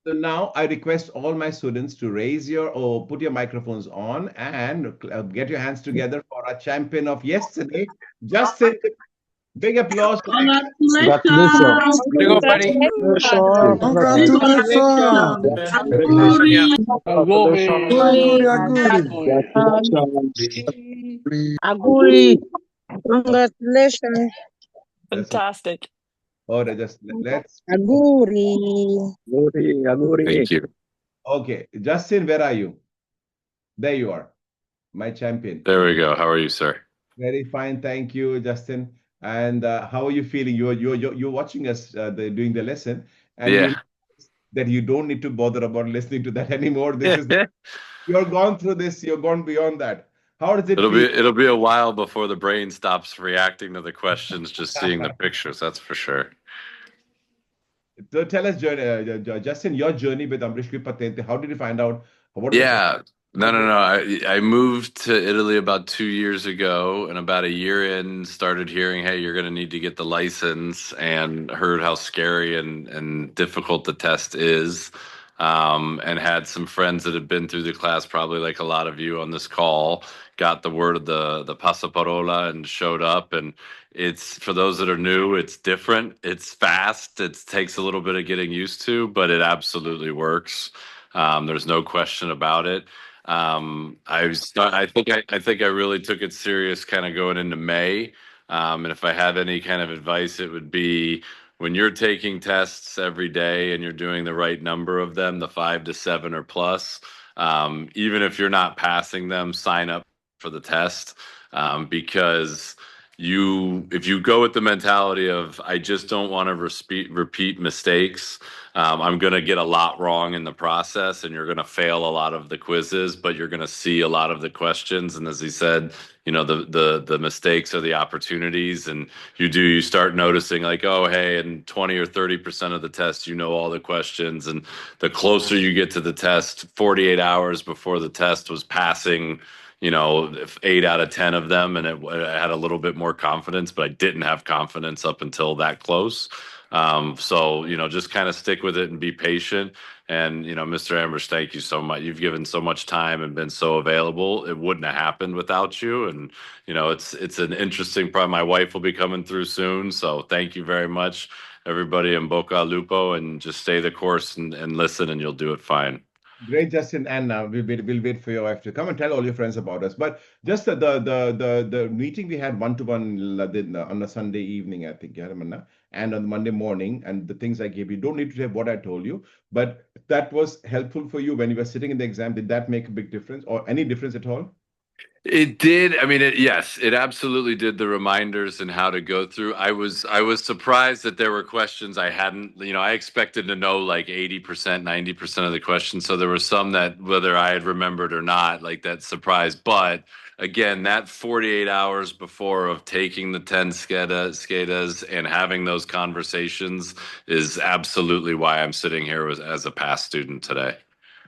So now I request all my students to raise your or put your microphones on and get your hands together for our champion of yesterday, Justin. Big applause for Congratulations. Congratulations. Way to go, buddy. Congratulations. Congratulations. Congratulations. Aguri, aguri. Aguri. Congratulations. Fantastic. Oh, let's. Aguri. Thank you. Okay, Justin, where are you? There you are, my champion. There we go. How are you, sir? Very fine, thank you, Justin. And how are you feeling? You're watching us doing the lesson, and you Yeah. know that you don't need to bother about listening to that anymore. This is you're gone through this. You're gone beyond that. How does it feel? It'll be a while before the brain stops reacting to the questions, just seeing the pictures. That's for sure. So tell us, Justin, your journey with Ambrish Quick Patente. How did you find out? What was Yeah. No. I moved to Italy about 2 years ago, and about a year in, started hearing, hey, you're going to need to get the license, and heard how scary and difficult the test is. And had some friends that had been through the class, probably like a lot of you on this call, got the word of the passaparola and showed up. And it's, for those that are new, it's different. It's fast. It takes a little bit of getting used to, but it absolutely works. There's no question about it. I think I really took it serious kind of going into May. And if I had any kind of advice, it would be, when you're taking tests every day and you're doing the right number of them, the 5 to 7 or plus, even if you're not passing them, sign up for the test, because if you go with the mentality of, I just don't want to repeat mistakes, I'm going to get a lot wrong in the process, and you're going to fail a lot of the quizzes, but you're going to see a lot of the questions. And as he said, the mistakes are the opportunities, and you start noticing, like, oh, hey, in 20 or 30% of the test, all the questions. And the closer you get to the test, 48 hours before the test, was passing 8 out of 10 of them, and I had a little bit more confidence, but I didn't have confidence up until that close. So just kind of stick with it and be patient. And Mr. Ambrish, thank you so much. You've given so much time and been so available. It wouldn't have happened without you. And it's an interesting problem. My wife will be coming through soon, so thank you very much, everybody, in Boca Lupo, and just stay the course and listen, and you'll do it fine. Great, Justin, and we'll wait for your wife to come and tell all your friends about us. But just the meeting we had one-to-one on a Sunday evening, I think, yeah, Ramanna, and on Monday morning, and the things I gave you, don't need to say what I told you, but that was helpful for you when you were sitting in the exam. Did that make a big difference, or any difference at all? It did. I mean, yes, it absolutely did. The reminders and how to go through. I was surprised that there were questions I hadn't, I expected to know like 80%, 90% of the questions. So there were some that, whether I had remembered or not, like, that surprised. But again, that 48 hours before of taking the 10 SCADAs and having those conversations is absolutely why I'm sitting here as a past student today.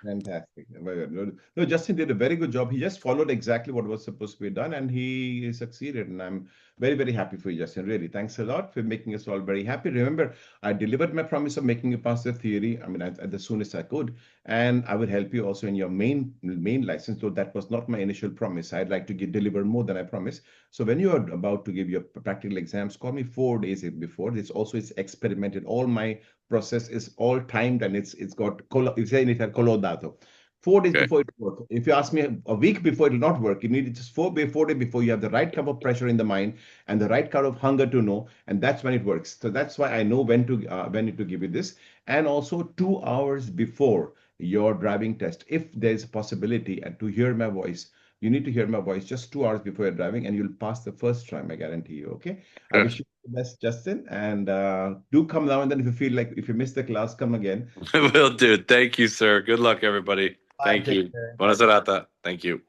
Fantastic. Very good. No, Justin did a very good job. He just followed exactly what was supposed to be done, and he succeeded. And I'm very, very happy for you, Justin. Really, thanks a lot for making us all very happy. Remember, I delivered my promise of making you pass the theory. I mean, at the soonest I could, and I would help you also in your main license. Though that was not my initial promise. I'd like to deliver more than I promised. So when you are about to give your practical exams, call me 4 days before. It's experimented. All my process is all timed, and it's got colodato. 4 days Okay. before it works. If you ask me a week before, it will not work. You need it just 4 days before. You have the right kind of pressure in the mind and the right kind of hunger to know, and that's when it works. So that's why I know when to give you this, and also 2 hours before your driving test, if there's a possibility, and to hear my voice. You need to hear my voice just 2 hours before you're driving, and you'll pass the first time. I guarantee you. Okay. I wish you the best, Justin, and do come now and then. If you miss the class, come again. Will do. Thank you, sir. Good luck, everybody. Thank you. Buona serata. Thank you.